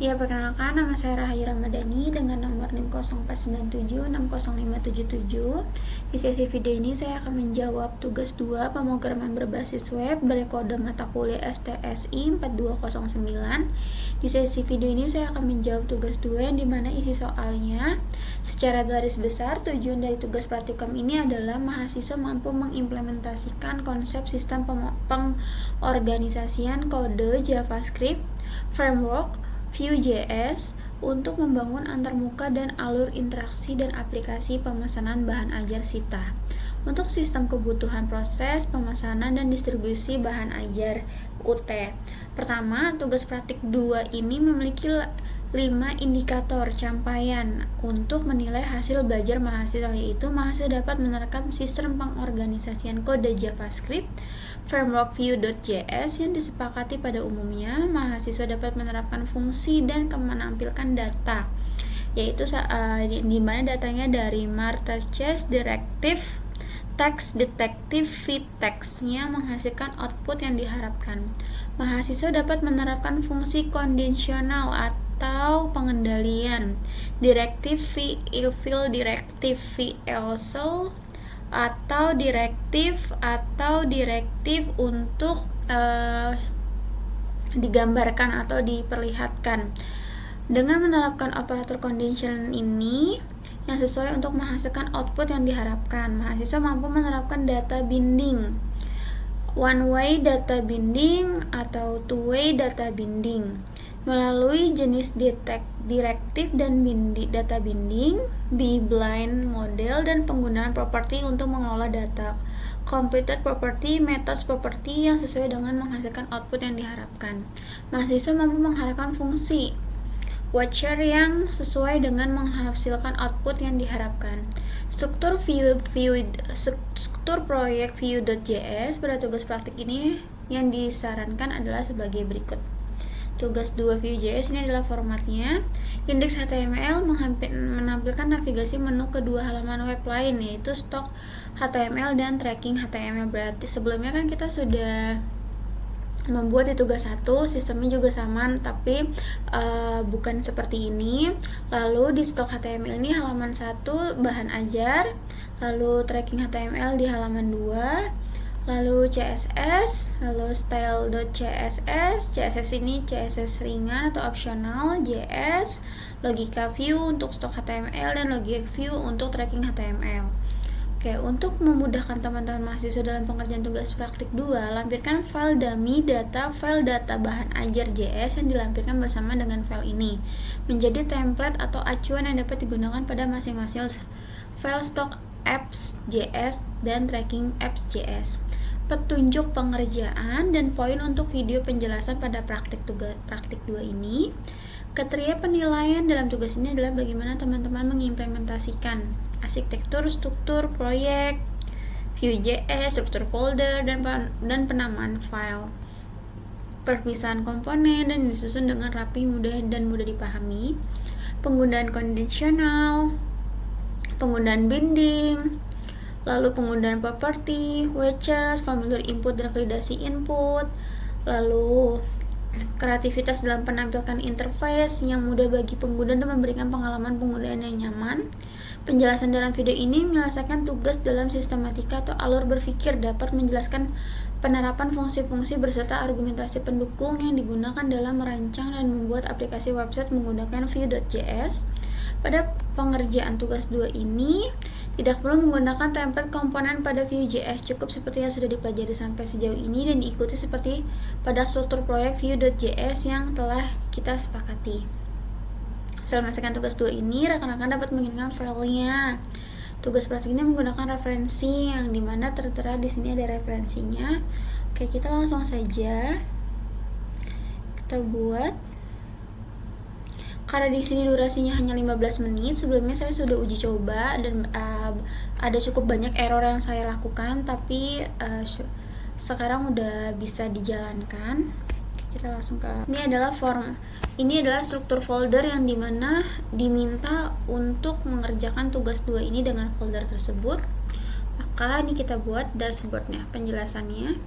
Ya, perkenalkan, nama saya Rahayu Ramadhani dengan nomor NIM 0497600577. Di sesi video ini saya akan menjawab tugas 2 pemrograman berbasis web berkode mata kuliah STSI 4209. Di sesi video ini saya akan menjawab tugas 2 yang dimana isi soalnya secara garis besar tujuan dari tugas praktikum ini adalah mahasiswa mampu mengimplementasikan konsep sistem pengorganisasian kode JavaScript, framework, Vue.js untuk membangun antarmuka dan alur interaksi dan aplikasi pemesanan bahan ajar SITA untuk sistem kebutuhan proses, pemesanan, dan distribusi bahan ajar UT. Pertama, tugas praktik 2 ini memiliki 5 indikator capaian untuk menilai hasil belajar mahasiswa, yaitu mahasiswa dapat menerapkan sistem pengorganisasian kode JavaScript, framework Vue.js yang disepakati pada umumnya, mahasiswa dapat menerapkan fungsi dan menampilkan data, yaitu di mana datanya dari Marta-Chess Directive, Text Detective Vtext yang menghasilkan output yang diharapkan. Mahasiswa dapat menerapkan fungsi kondisional atau pengendalian, Directive VIL, Directive VELSE, atau direktif untuk digambarkan atau diperlihatkan. Dengan menerapkan operator condition ini yang sesuai untuk menghasilkan output yang diharapkan, mahasiswa mampu menerapkan data binding, one-way data binding atau two-way data binding melalui jenis direktif dan data binding, B-blind model, dan penggunaan properti untuk mengelola data, computed property, methods property yang sesuai dengan menghasilkan output yang diharapkan. Mahasiswa mampu mengharapkan fungsi watcher yang sesuai dengan menghasilkan output yang diharapkan. Struktur proyek Vue.js pada tugas praktik ini yang disarankan adalah sebagai berikut. Tugas 2 Vue.js ini adalah formatnya. Indeks HTML menampilkan navigasi menu kedua halaman web lain, yaitu stok HTML dan tracking HTML. Berarti sebelumnya kan kita sudah membuat di tugas 1, sistemnya juga sama, tapi bukan seperti ini. Lalu di stok HTML ini halaman 1 bahan ajar, lalu tracking HTML di halaman 2, lalu CSS, lalu style.css. CSS ini CSS ringan atau optional, JS, logika view untuk stok HTML, dan logika view untuk tracking HTML. Oke, untuk memudahkan teman-teman mahasiswa dalam pengerjaan tugas praktik 2, lampirkan file dummy data bahan ajar JS yang dilampirkan bersama dengan file ini menjadi template atau acuan yang dapat digunakan pada masing-masing file stok apps.js dan tracking apps.js. Petunjuk pengerjaan dan poin untuk video penjelasan pada praktik 2 ini. Kriteria penilaian dalam tugas ini adalah bagaimana teman-teman mengimplementasikan arsitektur struktur proyek Vue.js, struktur folder, dan penamaan file, perpisahan komponen dan disusun dengan rapi, mudah dipahami, penggunaan kondisional, penggunaan binding, lalu penggunaan properti, watchers, formulir input dan validasi input, lalu kreativitas dalam penampilkan interface yang mudah bagi pengguna dan memberikan pengalaman penggunaan yang nyaman. Penjelasan dalam video ini menyelesaikan tugas dalam sistematika atau alur berpikir, dapat menjelaskan penerapan fungsi-fungsi beserta argumentasi pendukung yang digunakan dalam merancang dan membuat aplikasi website menggunakan Vue.js. Pada pengerjaan tugas 2 ini tidak perlu menggunakan template komponen pada Vue.js, cukup seperti yang sudah dipelajari sampai sejauh ini dan diikuti seperti pada struktur proyek Vue.js yang telah kita sepakati. Setelah menyelesaikan tugas 2 ini, rekan-rekan dapat mengirimkan filenya. Tugas praktik ini menggunakan referensi yang dimana tertera di sini ada referensinya. Oke, kita langsung saja kita buat. Karena di sini durasinya hanya 15 menit, sebelumnya saya sudah uji coba dan ada cukup banyak error yang saya lakukan, tapi sekarang udah bisa dijalankan. Kita langsung ke ini adalah struktur folder yang dimana diminta untuk mengerjakan tugas 2 ini dengan folder tersebut. Maka ini kita buat dashboardnya, penjelasannya.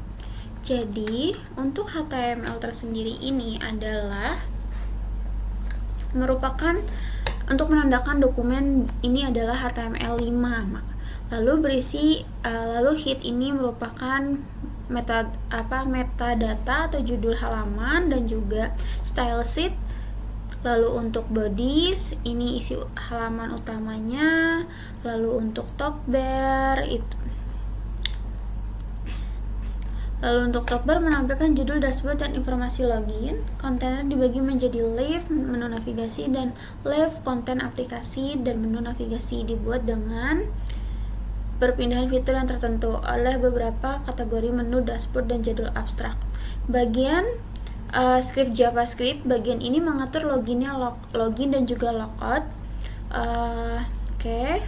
Jadi untuk HTML tersendiri ini adalah merupakan untuk menandakan dokumen ini adalah HTML5. Lalu head ini merupakan metadata atau judul halaman dan juga style sheet. Lalu untuk bodies ini isi halaman utamanya. Lalu untuk top bar menampilkan judul dashboard dan informasi login. Kontainer dibagi menjadi live menu navigasi dan live konten aplikasi, dan menu navigasi dibuat dengan perpindahan fitur yang tertentu oleh beberapa kategori menu dashboard dan jadwal abstrak. Bagian script JavaScript, bagian ini mengatur login dan juga logout. Oke,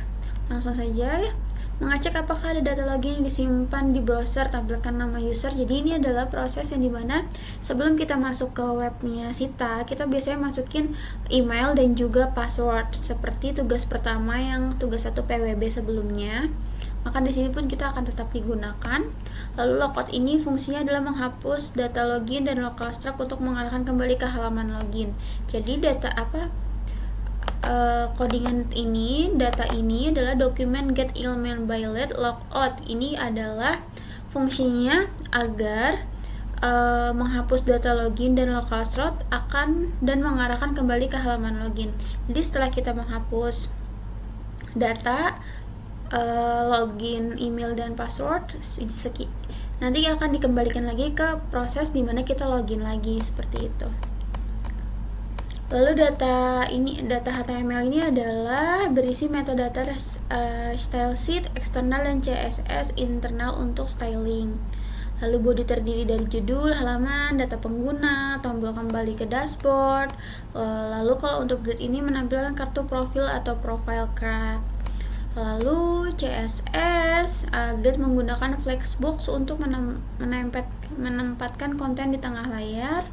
langsung saja ya. Mengecek apakah ada data login yang disimpan di browser, tampilkan nama user. Jadi ini adalah proses yang dimana sebelum kita masuk ke webnya Sita, kita biasanya masukin email dan juga password seperti tugas pertama yang tugas 1 PWB sebelumnya. Maka di sini pun kita akan tetap digunakan. Lalu logout ini fungsinya adalah menghapus data login dan local struct untuk mengarahkan kembali ke halaman login. Jadi codingan ini, data ini adalah dokumen get email by lead logout. Ini adalah fungsinya agar menghapus data login dan local struct dan mengarahkan kembali ke halaman login. Jadi setelah kita menghapus data login, email dan password, nanti akan dikembalikan lagi ke proses dimana kita login lagi, seperti itu. Lalu data HTML ini adalah berisi metadata style sheet eksternal dan CSS internal untuk styling. Lalu body terdiri dari judul, halaman, data pengguna, tombol kembali ke dashboard. Lalu kalau untuk grid ini menampilkan kartu profil atau profile card. Lalu CSS grid menggunakan flexbox untuk menempatkan konten di tengah layar.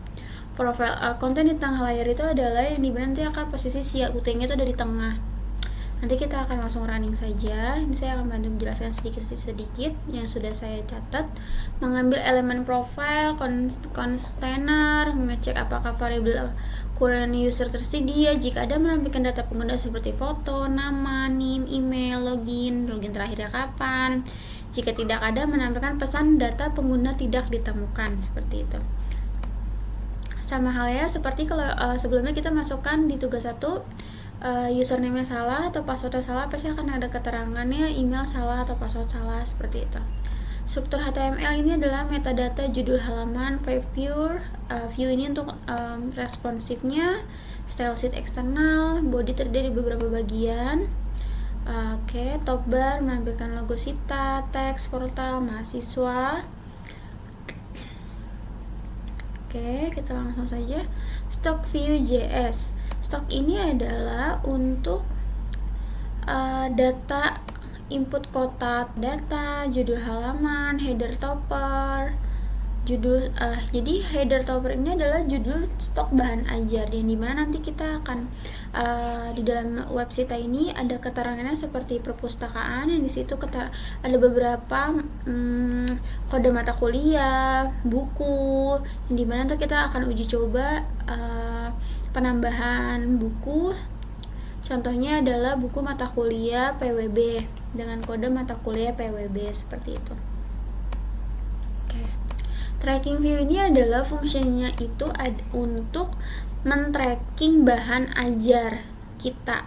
Profile konten di tengah layar itu adalah yang nanti akan posisi UT-nya itu ada di tengah. Nanti kita akan langsung running saja. Ini saya akan bantu menjelaskan sedikit yang sudah saya catat. Mengambil elemen profile, container, mengecek apakah variabel current user tersedia. Jika ada, menampilkan data pengguna seperti foto, nama, NIM, email, login terakhirnya kapan. Jika tidak ada, menampilkan pesan data pengguna tidak ditemukan, seperti itu. Sama halnya seperti kalau sebelumnya kita masukkan di tugas 1 username-nya salah atau password-nya salah, pasti akan ada keterangannya email salah atau password salah, seperti itu. Struktur HTML ini adalah metadata judul halaman, view ini untuk responsifnya, style sheet eksternal, body terdiri dari beberapa bagian. Top bar menampilkan logo Sita, teks, portal, mahasiswa. Kita langsung saja. Stock Vue.js. Stock ini adalah untuk data input kotak data, judul halaman, header topper, jadi header topper ini adalah judul stok bahan ajar yang dimana nanti kita akan di dalam website ini ada keterangannya seperti perpustakaan, yang di situ ada beberapa kode mata kuliah, buku, yang dimana nanti kita akan uji coba penambahan buku. Contohnya adalah buku mata kuliah PWB dengan kode mata kuliah PWB, seperti itu. Tracking view ini adalah fungsinya itu untuk men-tracking bahan ajar kita,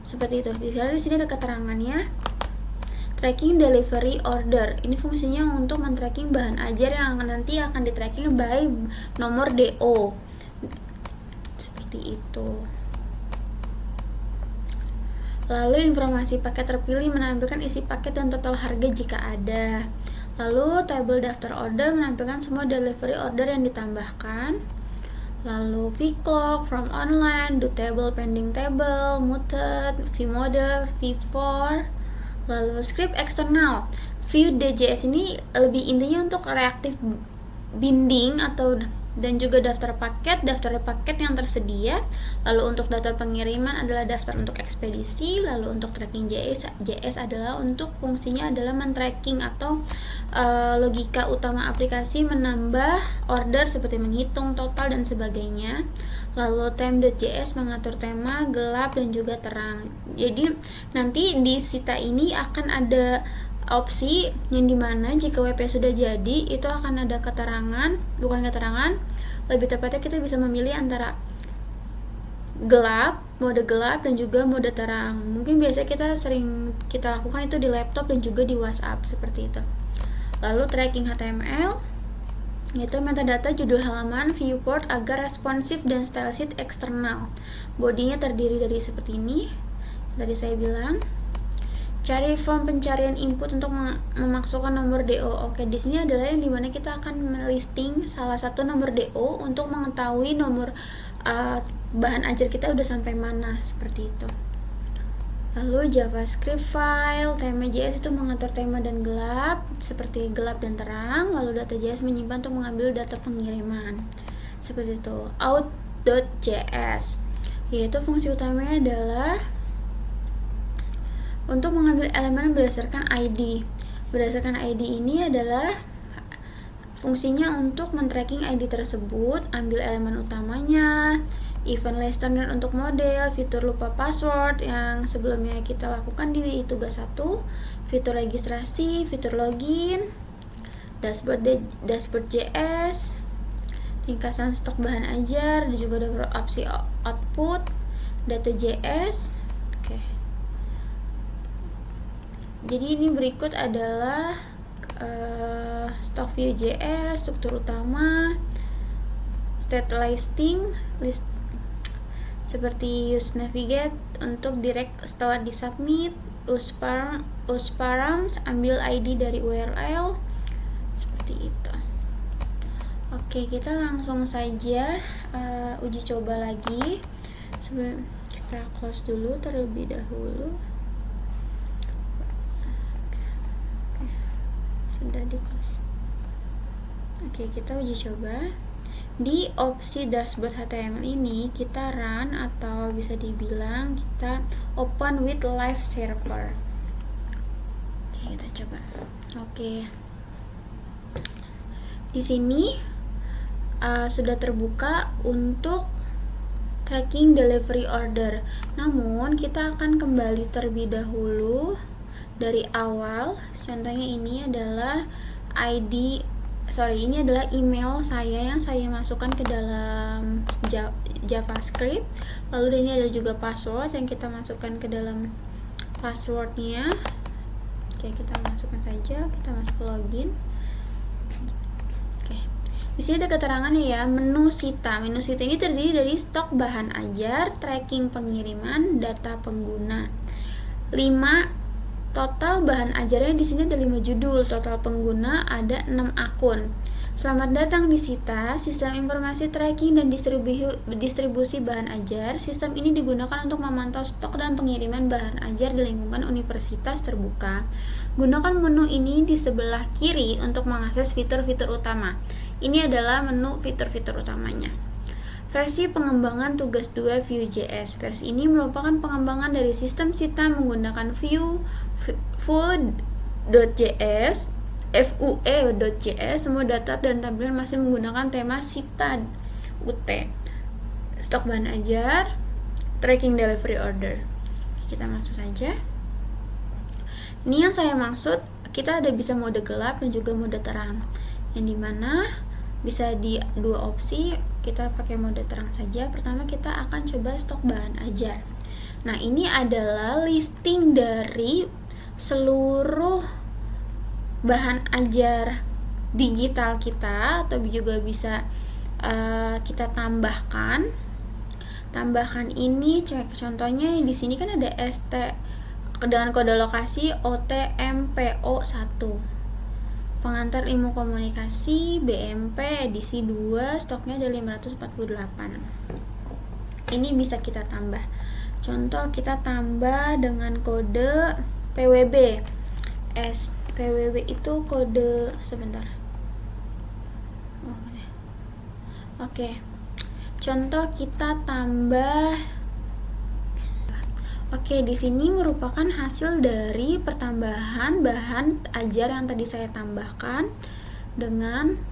seperti itu. Di sini ada keterangannya. Tracking delivery order, ini fungsinya untuk men-tracking bahan ajar yang nanti akan di-tracking by nomor DO, seperti itu. Lalu informasi paket terpilih menampilkan isi paket dan total harga jika ada. Lalu table daftar order menampilkan semua delivery order yang ditambahkan. Lalu vclock, from online, do table, pending table, muted, vmodel, v4. Lalu script eksternal, Vue.js ini lebih intinya untuk reactive binding dan juga daftar paket yang tersedia. Lalu untuk daftar pengiriman adalah daftar untuk ekspedisi. Lalu untuk tracking JS adalah untuk fungsinya adalah men-tracking atau logika utama aplikasi menambah order seperti menghitung total dan sebagainya. Lalu theme.js mengatur tema gelap dan juga terang. Jadi nanti di Sita ini akan ada opsi yang dimana jika WP sudah jadi itu akan ada keterangan, bukan keterangan, lebih tepatnya kita bisa memilih antara mode gelap dan juga mode terang. Mungkin biasa kita sering kita lakukan itu di laptop dan juga di WhatsApp seperti itu. Lalu tracking HTML, yaitu metadata judul halaman, viewport agar responsif dan style sheet eksternal. Bodinya terdiri dari seperti ini. Tadi saya bilang, cari form pencarian input untuk memasukkan nomor DO. Oke, di sini adalah yang dimana kita akan melisting salah satu nomor DO untuk mengetahui nomor bahan ajar kita udah sampai mana, seperti itu. Lalu JavaScript file, tema.js itu mengatur tema dan gelap, seperti gelap dan terang. Lalu data.js menyimpan untuk mengambil data pengiriman, seperti itu. Out.js, yaitu fungsi utamanya adalah untuk mengambil elemen berdasarkan ID. Berdasarkan ID ini adalah fungsinya untuk men-tracking ID tersebut, ambil elemen utamanya, event listener untuk model, fitur lupa password yang sebelumnya kita lakukan di tugas 1, fitur registrasi, fitur login, dashboard.js, ringkasan stok bahan ajar, dan juga ada opsi output, data.js. Oke. Jadi ini berikut adalah stock view.js, struktur utama, state listing, list seperti use navigate untuk direct setelah disubmit, use params ambil ID dari URL, seperti itu. Oke, kita langsung saja uji coba lagi. Sebelum kita close dulu terlebih dahulu. Oke, sudah di close. Oke, kita uji coba. Di opsi dashboard HTML ini kita run atau bisa dibilang kita open with live server. Oke, kita coba. Oke. Di sini sudah terbuka untuk tracking delivery order. Namun kita akan kembali terlebih dahulu dari awal. Contohnya ini adalah ini adalah email saya yang saya masukkan ke dalam JavaScript. Lalu ini ada juga password yang kita masukkan ke dalam passwordnya. Oke, kita masukkan saja. Kita masuk ke login. Oke. Di sini ada keterangannya ya, menu Sita. Menu Sita ini terdiri dari stok bahan ajar, tracking pengiriman, data pengguna. 5 total bahan ajarnya di sini ada 5 judul, total pengguna ada 6 akun. Selamat datang di Sita, sistem informasi tracking dan distribusi bahan ajar. Sistem ini digunakan untuk memantau stok dan pengiriman bahan ajar di lingkungan universitas terbuka. Gunakan menu ini di sebelah kiri untuk mengakses fitur-fitur utama. Ini adalah menu fitur-fitur utamanya. Versi pengembangan tugas 2 Vue.js. Versi ini merupakan pengembangan dari sistem Sita menggunakan Vue.js, Vue.js. Semua data dan tampilan masih menggunakan tema Sita UT. Stok bahan ajar, tracking delivery order. Kita masuk saja. Ini yang saya maksud, kita ada bisa mode gelap dan juga mode terang. Yang dimana bisa di dua opsi, kita pakai mode terang saja. Pertama kita akan coba stok bahan ajar. Nah, ini adalah listing dari seluruh bahan ajar digital kita, atau juga bisa kita tambahkan ini. Contohnya di sini kan ada ST dengan kode lokasi OTMPO1. Pengantar ilmu komunikasi BMP edisi 2, stoknya ada 548. Ini bisa kita tambah. Contoh kita tambah dengan kode PWB. PWB itu kode sebentar. Oke. Contoh kita tambah. Oke, di sini merupakan hasil dari pertambahan bahan ajar yang tadi saya tambahkan dengan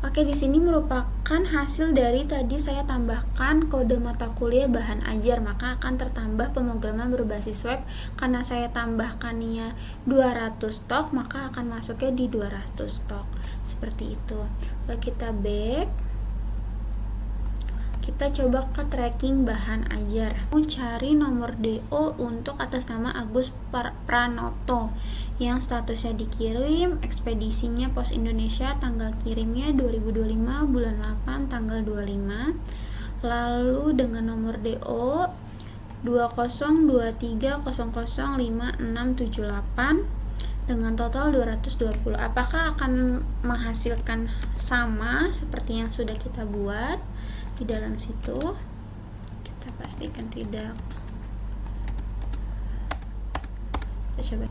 Oke, di sini merupakan hasil dari tadi saya tambahkan kode mata kuliah bahan ajar, maka akan tertambah pemrograman berbasis web. Karena saya tambahkannya 200 stok, maka akan masuknya di 200 stok. Seperti itu. Lalu kita back. Kita coba ke tracking bahan ajar. Cari nomor DO untuk atas nama Agus Pranoto yang statusnya dikirim, ekspedisinya Pos Indonesia, tanggal kirimnya 2025 bulan 8 tanggal 25. Lalu dengan nomor DO 2023005678 dengan total 220. Apakah akan menghasilkan sama seperti yang sudah kita buat di dalam situ? Kita pastikan tidak. Kita coba.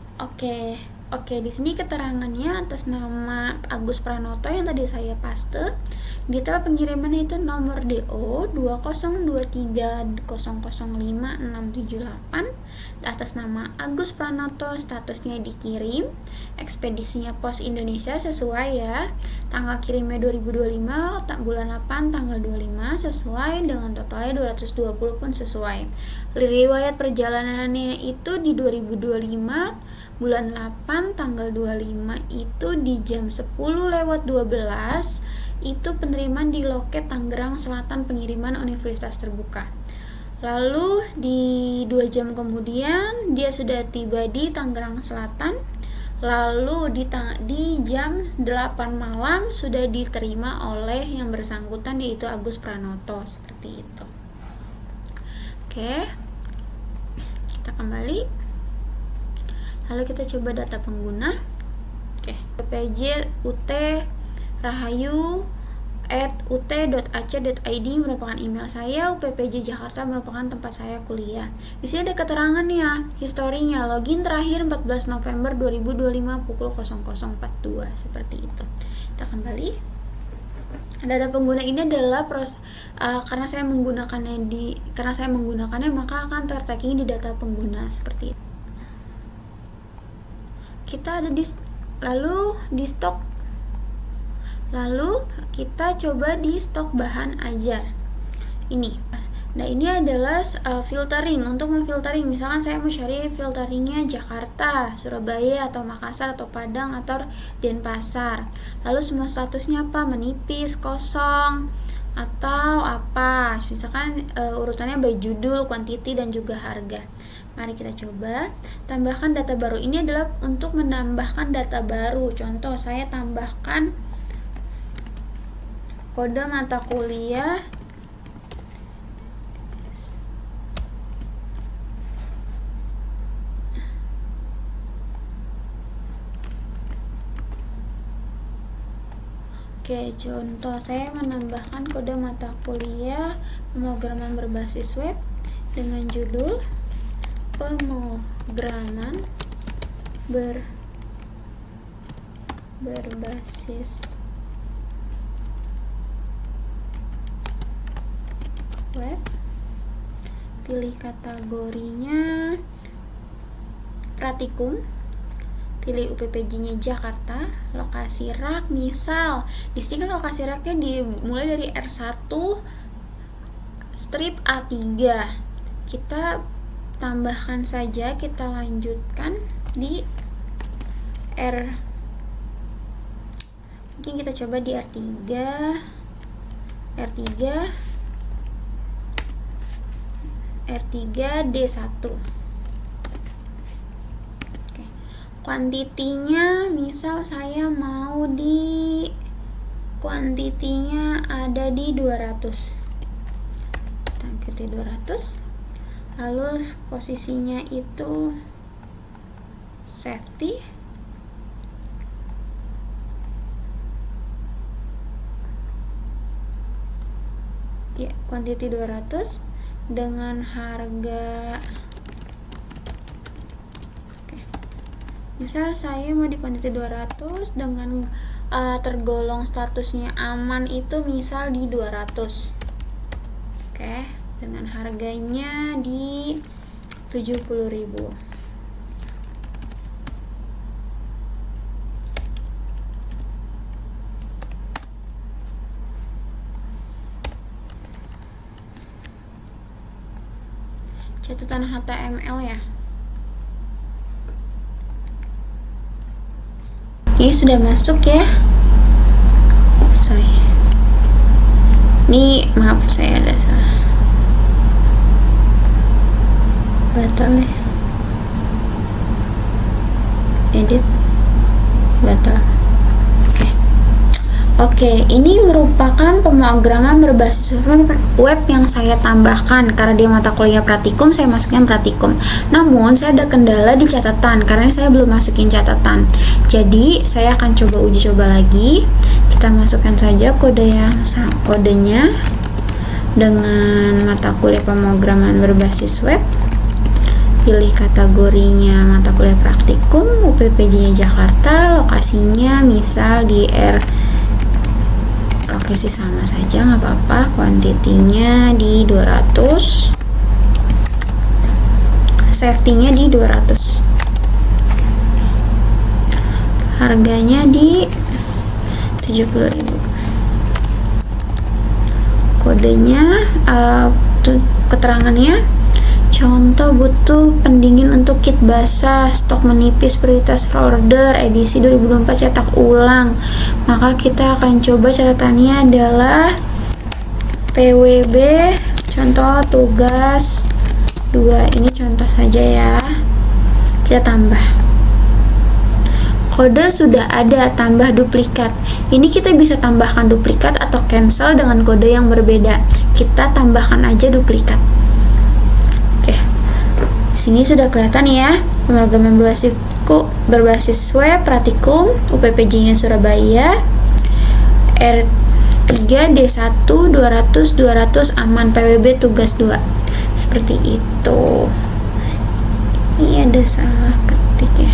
Oke, di sini keterangannya atas nama Agus Pranoto yang tadi saya paste. Detail pengirimannya itu nomor DO 2023005678 atas nama Agus Pranoto, statusnya dikirim, ekspedisinya Pos Indonesia sesuai ya. Tanggal kirimnya 2025 bulan 8 tanggal 25 sesuai, dengan totalnya 220 pun sesuai. Riwayat perjalanannya itu di 2025 bulan 8 tanggal 25 itu di jam 10:12 itu penerimaan di loket Tangerang Selatan pengiriman Universitas Terbuka. Lalu di 2 jam kemudian dia sudah tiba di Tangerang Selatan. Lalu di jam 8 malam sudah diterima oleh yang bersangkutan, yaitu Agus Pranoto. Seperti itu. Oke, kita kembali. Lalu kita coba data pengguna. Oke, PPJ UT Rahayu @ut.ac.id merupakan email saya, UPPJ Jakarta merupakan tempat saya kuliah. Di sini ada keterangan ya, historinya, login terakhir 14 November 2025 pukul 00.42 seperti itu. Kita kembali. Data pengguna ini adalah karena saya menggunakannya maka akan tertracking di data pengguna seperti itu. Kita ada di stok. Lalu kita coba di stok bahan ajar. Ini. Nah, ini adalah filtering. Untuk memfiltering, misalkan saya mau cari filteringnya Jakarta, Surabaya, atau Makassar, atau Padang, atau Denpasar. Lalu semua statusnya apa? Menipis, kosong, atau apa. Misalkan urutannya by judul, quantity, dan juga harga. Mari kita coba. Tambahkan data baru. Ini adalah untuk menambahkan data baru. Contoh, saya tambahkan kode mata kuliah contoh saya menambahkan kode mata kuliah pemrograman berbasis web dengan judul pemrograman berbasis web. Pilih kategorinya praktikum, pilih UPPJ-nya Jakarta, lokasi rak, misal di sini kan lokasi raknya dimulai dari R1 strip A3. Kita tambahkan saja, kita lanjutkan di mungkin kita coba di R3 D1. Oke. Kuantitinya misal saya mau di kuantitinya ada di 200. Kita ikuti 200. Lalu posisinya itu safety. Ya, quantity 200 dengan harga. Oke. Misal saya mau di quantity 200 dengan tergolong statusnya aman itu misal di 200. Oke, dengan harganya di 70.000. catatan HTML ya. Ini sudah masuk ya. Sorry. Ini maaf saya ada salah. Batal ya. Edit. Batal. Oke, ini merupakan pemrograman berbasis web yang saya tambahkan karena dia mata kuliah praktikum, saya masukin praktikum. Namun, saya ada kendala di catatan karena saya belum masukin catatan. Jadi, saya akan coba uji coba lagi. Kita masukkan saja kodenya dengan mata kuliah pemrograman berbasis web. Pilih kategorinya mata kuliah praktikum, UPPJ Jakarta, lokasinya misal di lokasi sama saja nggak apa-apa, kuantitinya di 200, safety-nya di 200, harganya di 70.000, kodenya keterangannya contoh butuh pendingin untuk kit basah, stok menipis, prioritas order, edisi 2024 cetak ulang. Maka kita akan coba catatannya adalah PWB, contoh tugas 2, ini contoh saja ya. Kita tambah. Kode sudah ada, tambah duplikat. Ini kita bisa tambahkan duplikat atau cancel dengan kode yang berbeda. Kita tambahkan aja duplikat. Sini sudah kelihatan ya, pemrograman berbasis web praktikum, UPPJ-nya Surabaya, R3D1 200 aman, PWB tugas 2. Seperti itu. Ini ada salah ketik ya.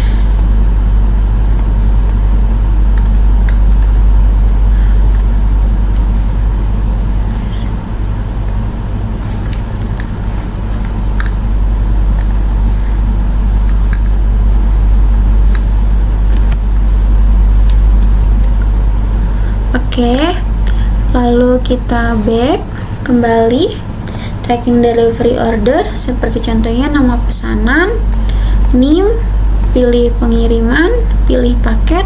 Oke, lalu kita back kembali, tracking delivery order seperti contohnya nama pesanan, NIM, pilih pengiriman, pilih paket,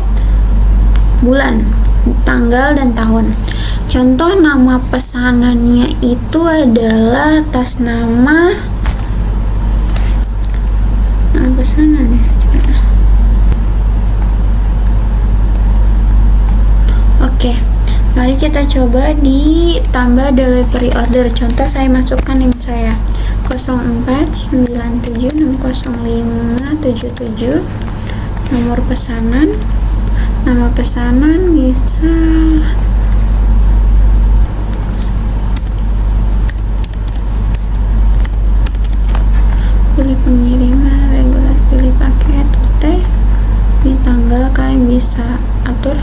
bulan, tanggal dan tahun. Contoh nama pesanannya itu adalah atas nama pesanannya. Oke. Mari kita coba ditambah delivery order. Contoh saya masukkan NIM saya 0497600577. Nomor pesanan, nama pesanan misal pilih pengiriman reguler, pilih paket UT. Ini tanggal kalian bisa atur,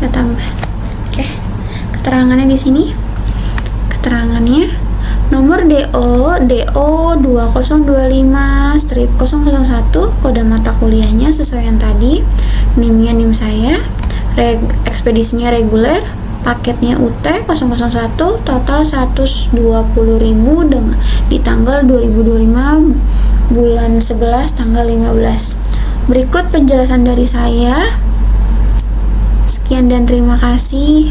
ya tambah. Oke, keterangannya di sini. Keterangannya nomor DO 2025-001, kode mata kuliahnya sesuai yang tadi, NIM-nya NIM saya, ekspedisinya reguler, paketnya UT 001, total 120.000 dengan di tanggal 2025 bulan 11 tanggal 15. Berikut penjelasan dari saya. Sekian dan terima kasih.